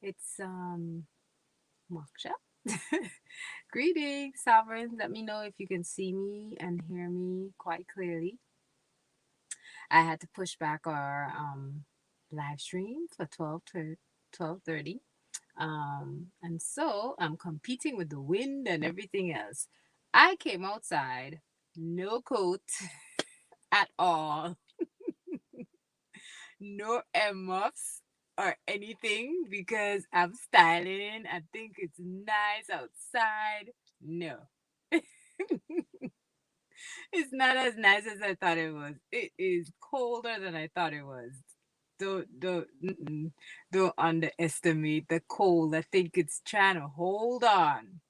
It's Moksha. Greetings, sovereigns. Let me know if you can see me and hear me quite clearly. I had to push back our live stream for 12:30. And so I'm competing with the wind and everything else. I came outside, no coat at all, no earmuffs or anything because I'm styling. I think it's nice outside. No. It's not as nice as I thought it was. It is colder than I thought it was. Don't underestimate the cold. I think it's trying to hold on.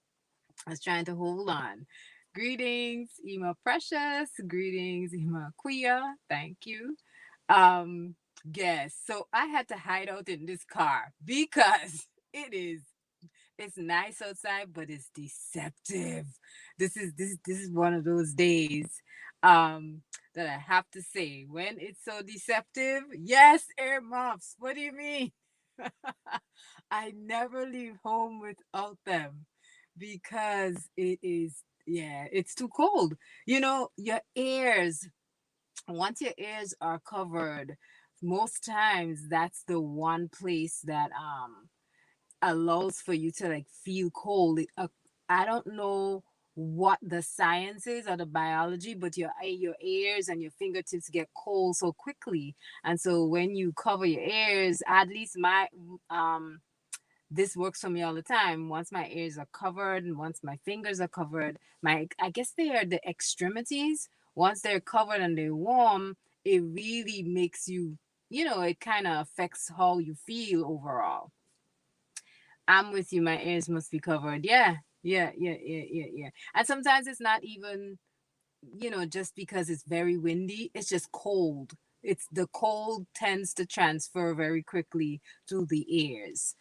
It's trying to hold on. Greetings, Ema Precious. Greetings, Ema Quia. Thank you. Um, yes. So I had to hide out in this car because it's nice outside, but it's deceptive. This is one of those days that I have to say when it's so deceptive. Yes, earmuffs. What do you mean? I never leave home without them because it is, yeah, it's too cold. Your ears, once your ears are covered, most times that's the one place that allows for you to like feel cold. I don't know what the science is or the biology, but your ears and your fingertips get cold so quickly, and so when you cover your ears, at least my this works for me all the time. Once my ears are covered and once my fingers are covered, my I guess they are the extremities. Once they're covered and they're warm, it really makes you, it kind of affects how you feel overall. I'm with you. My ears must be covered. Yeah, yeah, yeah, yeah, yeah, yeah. And sometimes it's not even, just because it's very windy. It's just cold. It's the cold tends to transfer very quickly to the ears.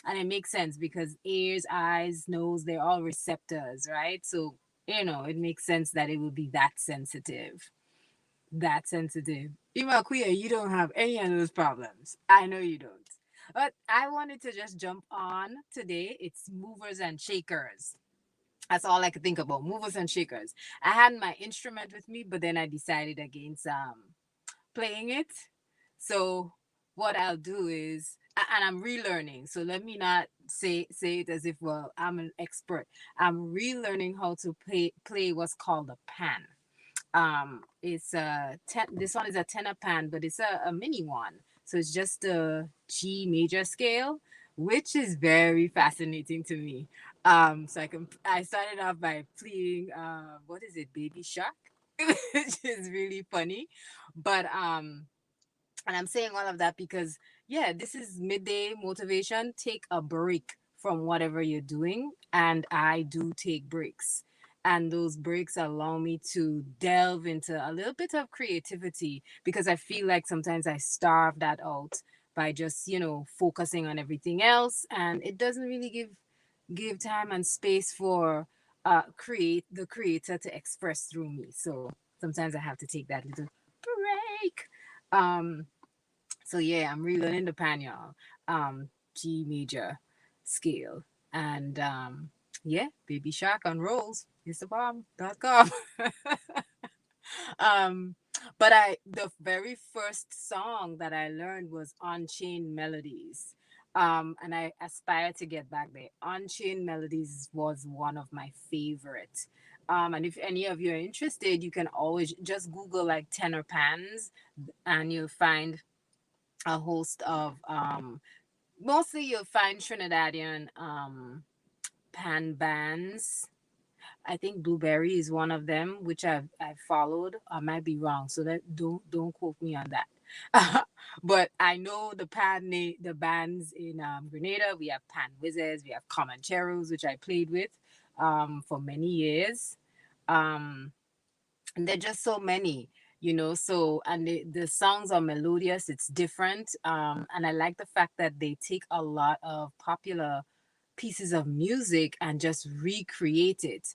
And it makes sense because ears, eyes, nose, they're all receptors, right? So, it makes sense that it would be that sensitive. That sensitive. Imakuya, you don't have any of those problems. I know you don't. But I wanted to just jump on today. It's movers and shakers. That's all I could think about. Movers and shakers. I had my instrument with me, but then I decided against playing it. So what I'll do is, and I'm relearning. So let me not say it as if, well, I'm an expert. I'm relearning how to play what's called a pan. It's this one is a tenor pan, but it's a mini one, so it's just a G major scale, which is very fascinating to me. So I started off by playing what is it, Baby Shark, which is really funny. But and I'm saying all of that because, yeah, this is midday motivation. Take a break from whatever you're doing. And I do take breaks. And those breaks allow me to delve into a little bit of creativity because I feel like sometimes I starve that out by just, focusing on everything else. And it doesn't really give time and space for create the creator to express through me. So sometimes I have to take that little break. Um, so yeah, I'm relearning the pan, y'all. G major scale. And yeah, Baby Shark on rolls. It's the bomb.com. um but the very first song that I learned was Unchained Melodies. And I aspire to get back there. Unchained Melodies was one of my favorites. And if any of you are interested, you can always just Google like tenor pans and you'll find a host of mostly you'll find Trinidadian pan bands. I think Blueberry is one of them, which I've followed. I might be wrong, so that don't quote me on that. But I know the bands in Grenada. We have Pan Wizards, we have Comancheros, which I played with for many years. Um, and there are just so many. So and the songs are melodious, it's different, and I like the fact that they take a lot of popular pieces of music and just recreate it.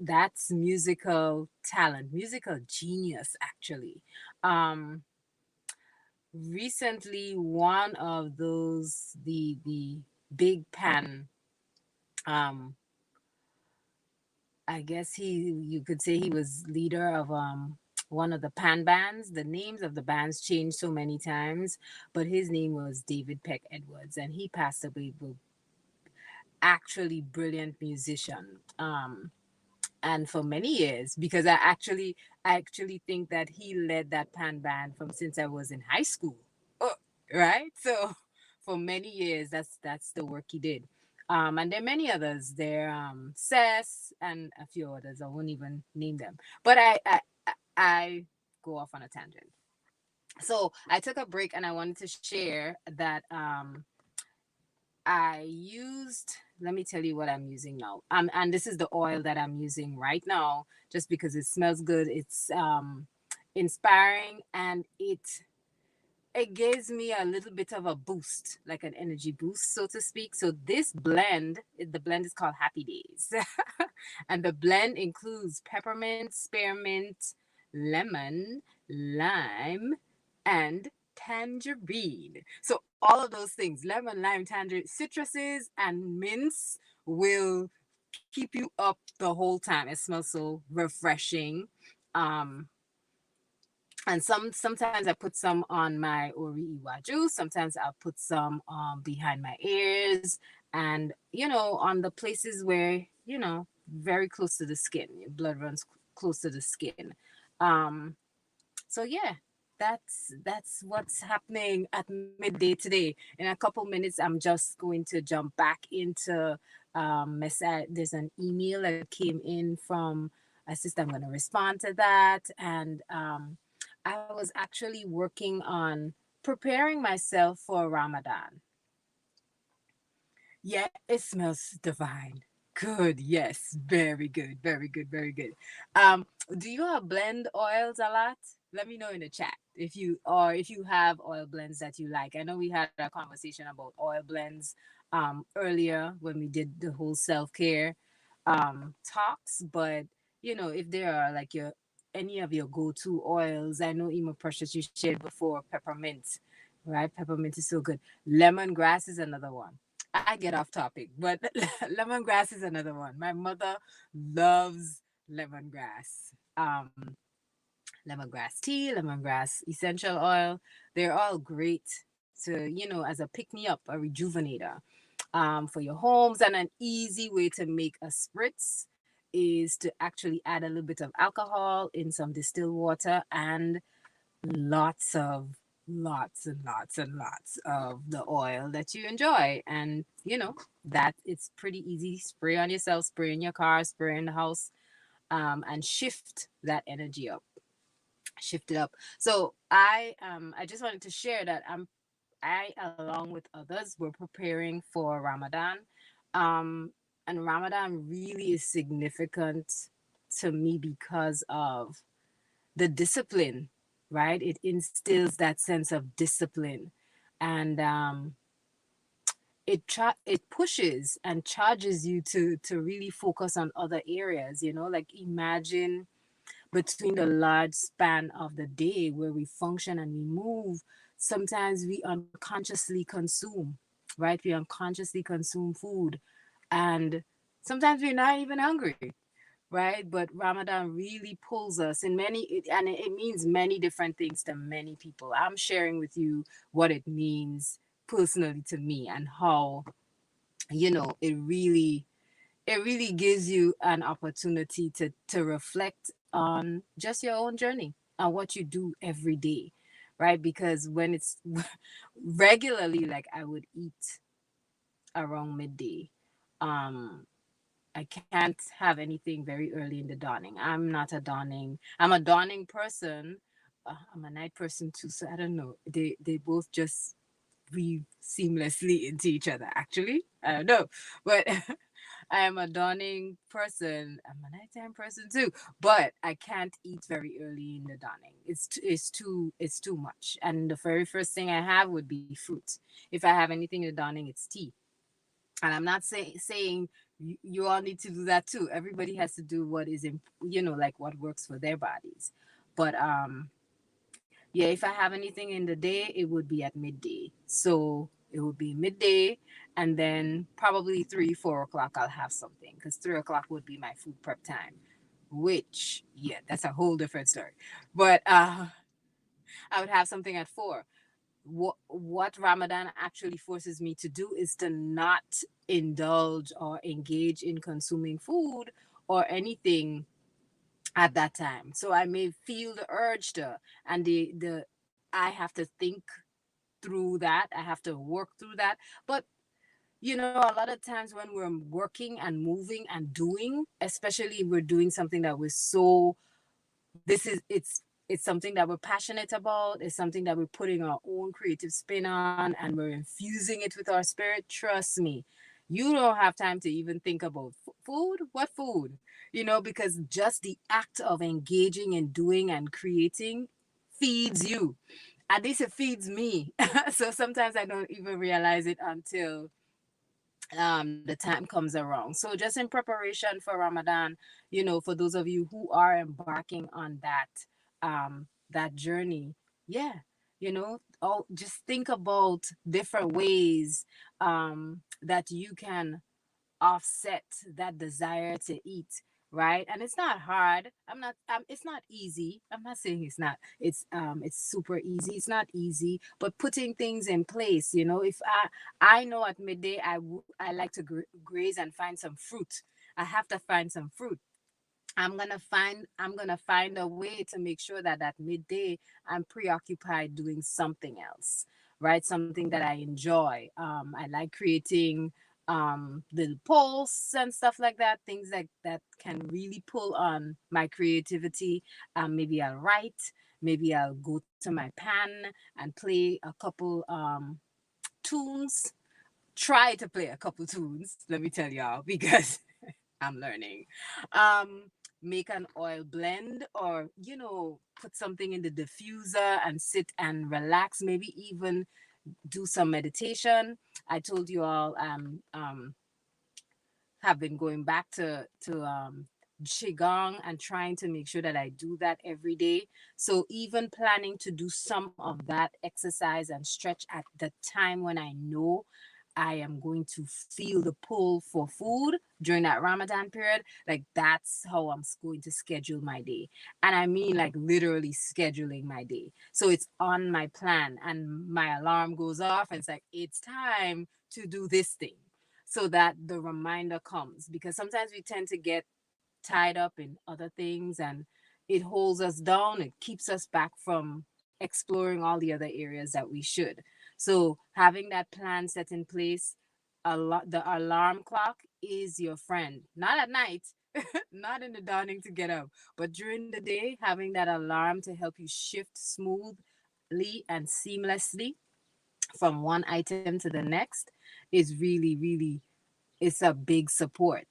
That's musical talent, musical genius, actually. um Recently, one of those, the big pan, um I guess you could say he was leader of one of the pan bands. The names of the bands changed so many times, but his name was David Peck Edwards, and he passed away. But actually brilliant musician. And for many years, because I actually think that he led that pan band from since I was in high school. Oh, right? So for many years, that's the work he did. And there are many others. There, Cess and a few others. I won't even name them. But I go off on a tangent. So I took a break and I wanted to share that I used, let me tell you what I'm using now. And this is the oil that I'm using right now, just because it smells good. It's inspiring, and it gives me a little bit of a boost, like an energy boost, so to speak. So this blend, the blend is called Happy Days. And the blend includes peppermint, spearmint, lemon, lime, and tangerine. So all of those things, lemon, lime, tangerine, citruses, and mints will keep you up the whole time. It smells so refreshing. Um, and sometimes I put some on my ori iwaju. Sometimes I'll put some behind my ears, and on the places where very close to the skin. Your blood runs close to the skin. Um, so yeah, that's what's happening at midday today. In a couple minutes, I'm just going to jump back into message. There's an email that came in from a sister. I'm going to respond to that, and I was actually working on preparing myself for Ramadan. Yeah, it smells divine. Good. Yes. Very good. Very good. Very good. Um, do you blend oils a lot? Let me know in the chat if you have oil blends that you like. I know we had a conversation about oil blends earlier when we did the whole self-care talks, but if there are like your any of your go-to oils. I know Emo Precious you shared before peppermint, right? Peppermint is so good. Lemongrass is another one. I get off topic, but lemongrass is another one. My mother loves lemongrass. Lemongrass tea, lemongrass essential oil. They're all great to, as a pick me up, a rejuvenator for your homes. And an easy way to make a spritz is to actually add a little bit of alcohol in some distilled water and lots of lots and lots and lots of the oil that you enjoy. And that it's pretty easy. Spray on yourself, spray in your car, spray in the house, and shift that energy up, shift it up. So I just wanted to share that I along with others were preparing for Ramadan. And Ramadan really is significant to me because of the discipline, right? It instills that sense of discipline, and it pushes and charges you to really focus on other areas. Like imagine between the large span of the day where we function and we move, sometimes we unconsciously consume, right? We unconsciously consume food, and sometimes we're not even hungry, right? But Ramadan really pulls us in and it means many different things to many people. I'm sharing with you what it means personally to me, and how it really gives you an opportunity to reflect on just your own journey and what you do every day, right? Because when it's regularly, like I would eat around midday. um I can't have anything very early in the dawning. I'm a dawning person. I'm a night person too, so I don't know. They both just weave seamlessly into each other, actually. I don't know. But I am a dawning person. I'm a nighttime person too, but I can't eat very early in the dawning. It's too much. And the very first thing I have would be fruit. If I have anything in the dawning, it's tea. And I'm not saying you all need to do that too. Everybody has to do what is like what works for their bodies. But yeah, if I have anything in the day, it would be at midday. So it would be midday, and then probably 3, 4 o'clock I'll have something, because 3 o'clock would be my food prep time. Which, yeah, that's a whole different story. But I would have something at 4. What Ramadan actually forces me to do is to not indulge or engage in consuming food or anything at that time. So I may feel the urge to, and the I have to think through that. I have to work through that. But a lot of times when we're working and moving and doing, especially if we're doing something that we're so this is it's something that we're passionate about, it's something that we're putting our own creative spin on, and we're infusing it with our spirit. Trust me, you don't have time to even think about food. What food? Because just the act of engaging and doing and creating feeds you. At least it feeds me. So sometimes I don't even realize it until the time comes around. So just in preparation for Ramadan, for those of you who are embarking on that journey, yeah, just think about different ways that you can offset that desire to eat, right? And it's not hard. It's not easy. I'm not saying it's super easy. It's not easy, but putting things in place, if I know at midday I like to graze and find some fruit. I have to find some fruit. I'm gonna find a way to make sure that at midday I'm preoccupied doing something else, right? Something that I enjoy. I like creating little posts and stuff like that, things like that can really pull on my creativity. Maybe I'll write, maybe I'll go to my pan and play a couple tunes, try to play a couple tunes, let me tell y'all, because I'm learning. Make an oil blend, or put something in the diffuser and sit and relax, maybe even do some meditation. I told you all have been going back to qigong and trying to make sure that I do that every day. So even planning to do some of that exercise and stretch at the time when I know I am going to feel the pull for food during that Ramadan period, like that's how I'm going to schedule my day. And I mean like literally scheduling my day. So it's on my plan and my alarm goes off and it's like it's time to do this thing, so that the reminder comes, because sometimes we tend to get tied up in other things, and it holds us down, it keeps us back from exploring all the other areas that we should. So having that plan set in place, the alarm clock is your friend, not at night, not in the dawning to get up, but during the day, having that alarm to help you shift smoothly and seamlessly from one item to the next is really, really, it's a big support.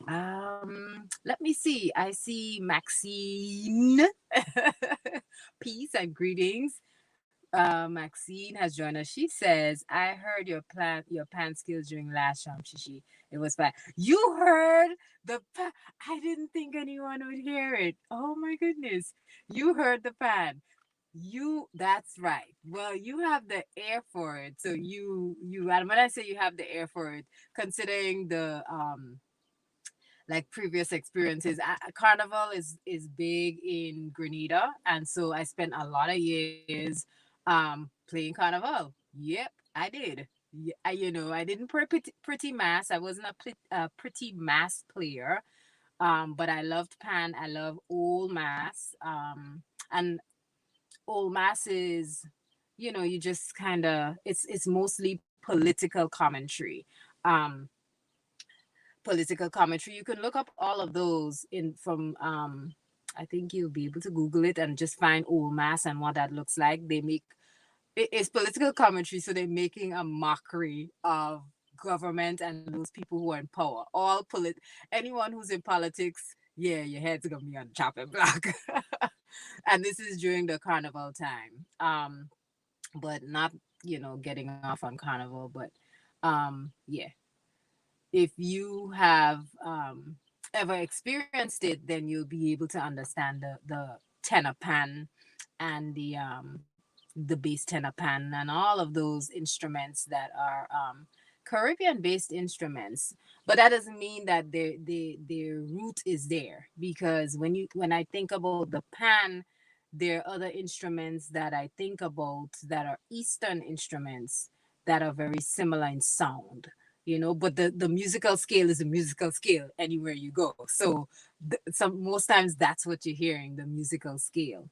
Let me see. I see Maxine. Peace and greetings. Maxine has joined us. She says, "I heard your pan skills during last jam, Shishi. It was fine. You heard the pan. I didn't think anyone would hear it. Oh my goodness, you heard the pan. That's right. Well, you have the air for it. So and when I say you have the air for it, considering the like previous experiences, carnival is big in Grenada, and so I spent a lot of years playing carnival. Yep, I did. I didn't play pretty mass. I wasn't a pretty mass player, but I loved pan. I love old mass. And old mass is, you just kind of, it's mostly um political commentary. You can look up all of those in from I think you'll be able to Google it and just find old mass and what that looks like. It's political commentary, so they're making a mockery of government and those people who are in power. Anyone who's in politics, yeah, your head's gonna be on the chopping block. And this is during the carnival time. But not, getting off on carnival, but yeah, if you have ever experienced it, then you'll be able to understand the tenor pan and the bass tenor pan and all of those instruments that are Caribbean based instruments. But that doesn't mean that their root is there, because when I think about the pan, there are other instruments that I think about that are Eastern instruments that are very similar in sound, but the musical scale is a musical scale anywhere you go. So most times that's what you're hearing, the musical scale.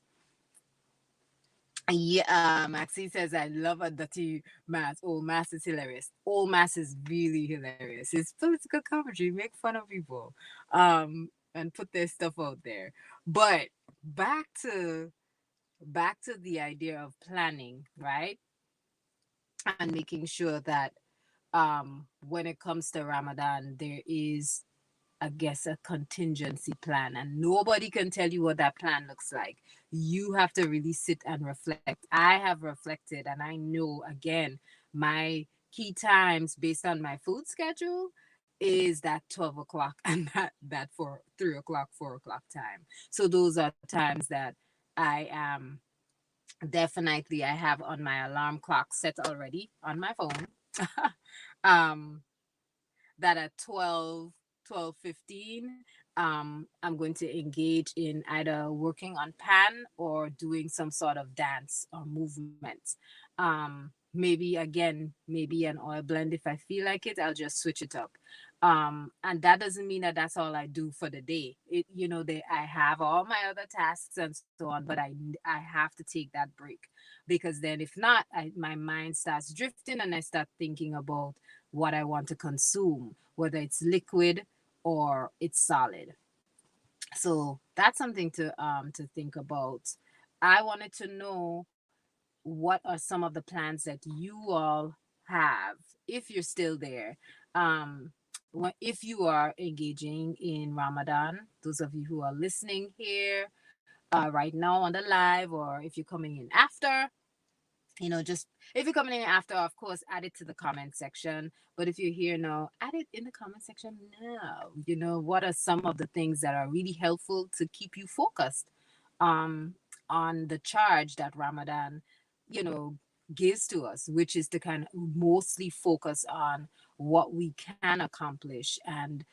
Yeah, Maxine says, I love a dirty mass. Old mass is hilarious. Old mass is really hilarious. It's political commentary, make fun of people, and put their stuff out there. But back to the idea of planning, right? And making sure that when it comes to Ramadan, there is, I guess, a contingency plan, and nobody can tell you what that plan looks like. You have to really sit and reflect. I have reflected, and I know, again, my key times based on my food schedule is that 12 o'clock and that for 3 o'clock, 4 o'clock time. So those are times that I am definitely, I have on my alarm clock set already on my phone. um that at 12:15, I'm going to engage in either working on pan or doing some sort of dance or movement. Maybe, again, maybe an oil blend. If I feel like it, I'll just switch it up. And that doesn't mean that that's all I do for the day. I have all my other tasks and so on, but I have to take that break, because then if not, my mind starts drifting and I start thinking about what I want to consume, whether it's liquid or it's solid. So that's something to think about. I wanted to know, what are some of the plans that you all have, if you're still there. If you are engaging in Ramadan, those of you who are listening here right now on the live, or if you're coming in after, just if you're coming in after, of course, add it to the comment section. But if you're here now, add it in the comment section now. What are some of the things that are really helpful to keep you focused um, on the charge that Ramadan, you know, gives to us, which is to kind of mostly focus on what we can accomplish, and,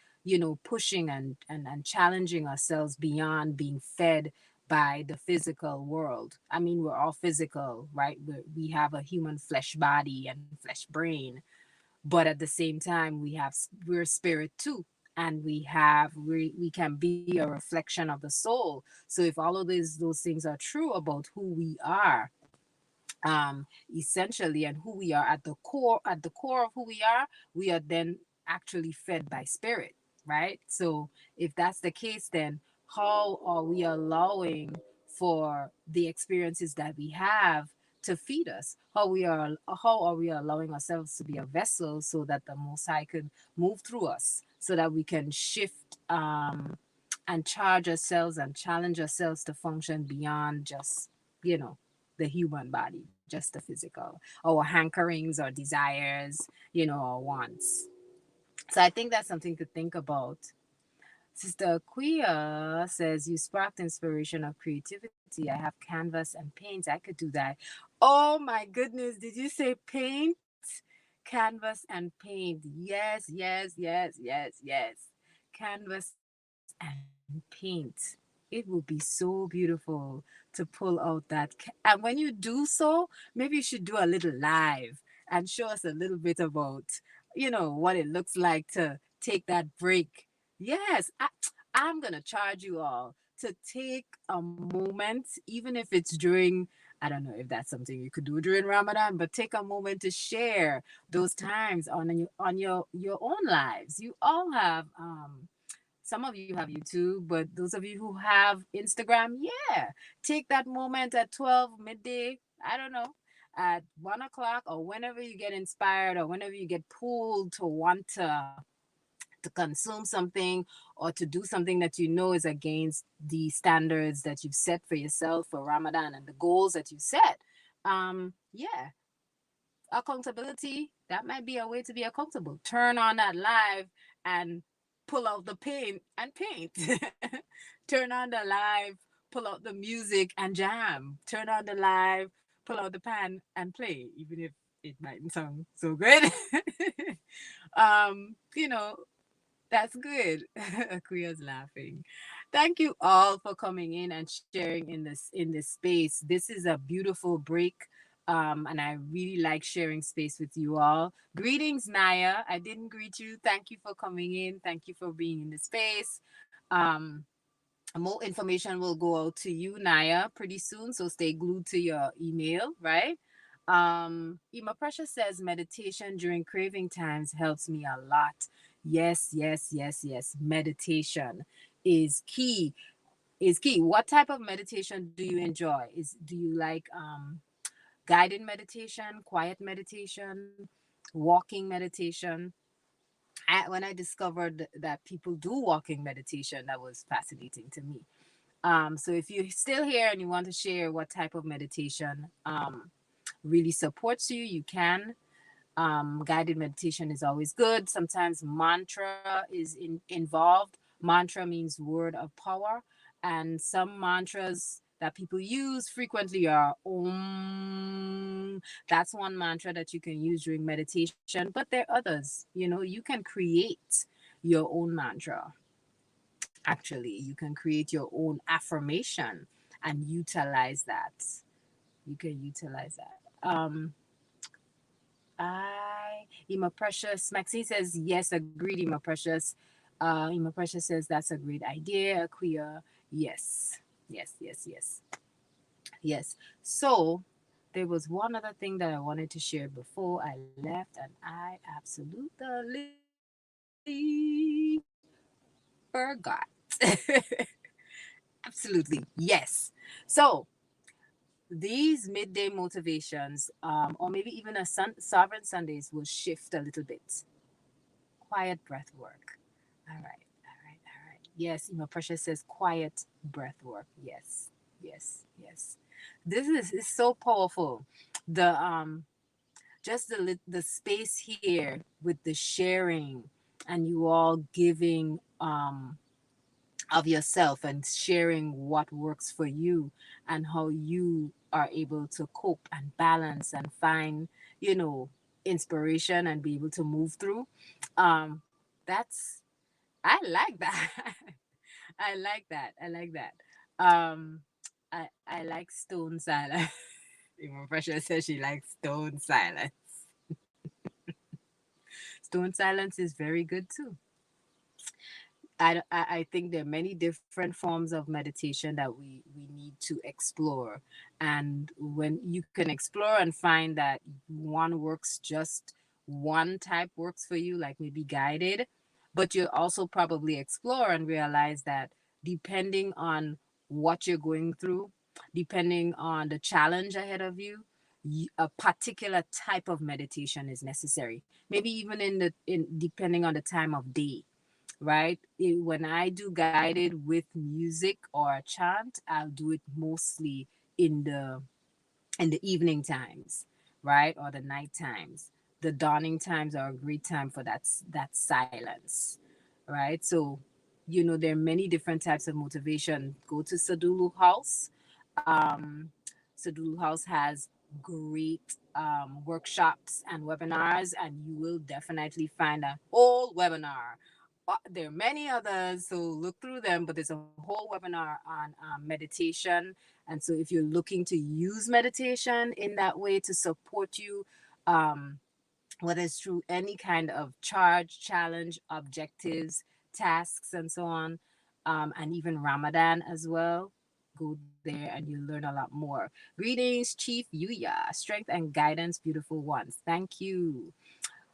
pushing and challenging ourselves beyond being fed by the physical world. I mean, we're all physical, right? We have a human flesh body and flesh brain, but at the same time, we're spirit too, and we can be a reflection of the soul. So if all of those things are true about who we are, essentially, and who we are at the core of who we are then actually fed by spirit, right? So if that's the case, then how are we allowing for the experiences that we have to feed us? How are we allowing ourselves to be a vessel so that the Most High could move through us, so that we can shift and charge ourselves and challenge ourselves to function beyond just, the human body, just the physical, our hankerings or desires, our wants. So I think that's something to think about. Sister Quia says, you sparked inspiration of creativity. I have canvas and paint. I could do that. Oh my goodness. Did you say paint? Canvas and paint. Yes, yes, yes, yes, yes. Canvas and paint. It will be so beautiful to pull out and when you do so, maybe you should do a little live and show us a little bit about, what it looks like to take that break. Yes, I'm going to charge you all to take a moment, even if it's during, I don't know if that's something you could do during Ramadan, but take a moment to share those times on your own lives. You all have some of you have YouTube, but those of you who have Instagram, yeah, take that moment at 12 midday. I don't know. at 1 o'clock, or whenever you get inspired, or whenever you get pulled to want to consume something, or to do something that you know is against the standards that you've set for yourself for Ramadan and the goals that you set. Yeah, accountability, that might be a way to be accountable. Turn on that live and pull out the paint and paint. Turn on the live, pull out the music and jam. Turn on the live, pull out the pan and play, even if it mightn't sound so good. You know, that's good. Akuya's laughing. Thank you all for coming in and sharing in this space. This is a beautiful break. And I really like sharing space with you all. Greetings, Naya. I didn't greet you. Thank you for coming in. Thank you for being in the space. Um, More information will go out to you, Naya, pretty soon. So stay glued to your email, right? Ima Precious says meditation during craving times helps me a lot. Yes, yes, yes, yes. Meditation is key. Is key. What type of meditation do you enjoy? Do you like guided meditation, quiet meditation, walking meditation? When I discovered that people do walking meditation, that was fascinating to me. So if you're still here and you want to share what type of meditation really supports you, you can. Guided meditation is always good. Sometimes mantra is involved. Mantra means word of power, and some mantras that people use frequently are Om. That's one mantra that you can use during meditation, but there are others. You can create your own mantra. Actually, you can create your own affirmation and utilize that. You can utilize that. Ima Precious. Maxine says, yes, agreed, Ima Precious. Ima Precious says, that's a great idea. Queer. Yes. Yes, yes, yes. Yes. So there was one other thing that I wanted to share before I left, and I absolutely forgot. Absolutely. Yes. So these midday motivations, or maybe even sovereign Sundays, will shift a little bit. Quiet breath work. All right, all right, all right. Yes, Precious says quiet breath work. Yes, yes, yes. This is so powerful. The just the space here with the sharing, and you all giving of yourself and sharing what works for you, and how you are able to cope and balance and find, you know, inspiration and be able to move through. That's I like that. I like that. I like that. Um I like stone silence. Even Precious says she likes stone silence. Stone silence is very good too. I think there are many different forms of meditation that we need to explore. And when you can explore and find that one works, just one type works for you, like maybe guided, but you'll also probably explore and realize that depending on what you're going through, depending on the challenge ahead of you, a particular type of meditation is necessary. Maybe even in depending on the time of day, right? When I do guided with music or a chant, I'll do it mostly in the evening times, right, or the night times. The dawning times are a great time for that silence, right? So, there are many different types of motivation. Go to Sadulu House. Um, Sadulu House has great workshops and webinars, and you will definitely find a whole webinar. There are many others, so look through them, but there's a whole webinar on meditation. And so, if you're looking to use meditation in that way to support you, um, whether it's through any kind of charge, challenge, objectives, tasks, and so on, and even Ramadan as well. Go there and you'll learn a lot more. Greetings, Chief Yuya. Strength and guidance, beautiful ones. Thank you.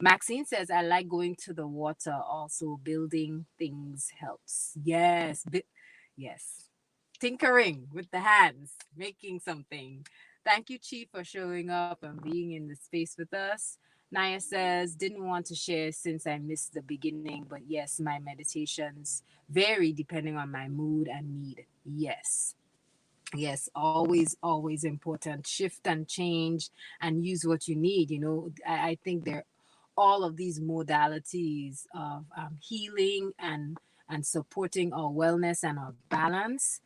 Maxine says, I like going to the water. Also, building things helps. Yes. Yes. Tinkering with the hands, making something. Thank you, Chief, for showing up and being in the space with us. Naya says, didn't want to share since I missed the beginning, but yes, my meditations vary depending on my mood and need. Yes. Yes, always important. Shift and change and use what you need. I think there all of these modalities of healing and supporting our wellness and our balance.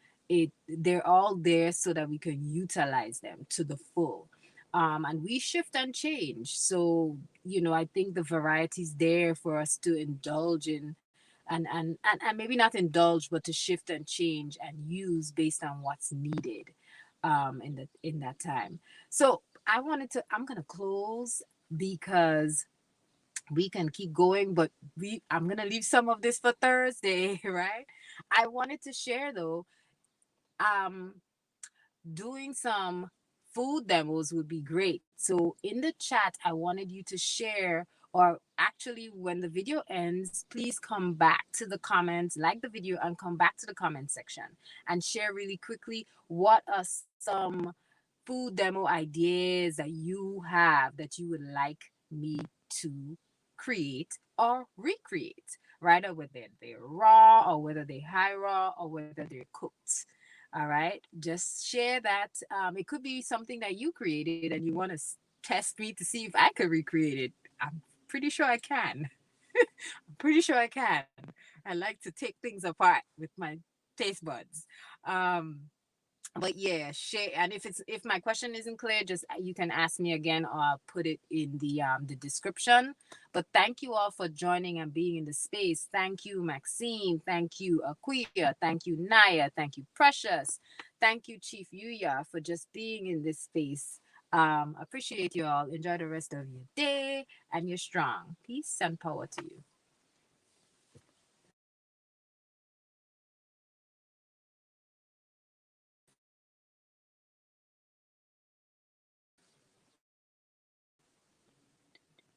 They're all there so that we can utilize them to the full. And we shift and change. So, I think the variety is there for us to indulge in and maybe not indulge, but to shift and change and use based on what's needed in that time. So I'm gonna close because we can keep going, but I'm gonna leave some of this for Thursday, right? I wanted to share though, um, doing some food demos would be great. So in the chat, I wanted you to share, or actually, when the video ends, please come back to the comments, like the video, and come back to the comment section and share really quickly what are some food demo ideas that you have that you would like me to create or recreate, right? Or whether they're raw, or whether they're high raw, or whether they're cooked. All right. Just share that. It could be something that you created and you want to test me to see if I could recreate it. I'm pretty sure I can. I'm pretty sure I can. I like to take things apart with my taste buds. Um, but yeah, share. And if my question isn't clear, just you can ask me again, or I'll put it in the description. But thank you all for joining and being in the space. Thank you, Maxine. Thank you, Aquia. Thank you, Naya. Thank you, Precious. Thank you, Chief Yuya, for just being in this space. Appreciate you all. Enjoy the rest of your day, and you're strong. Peace and power to you.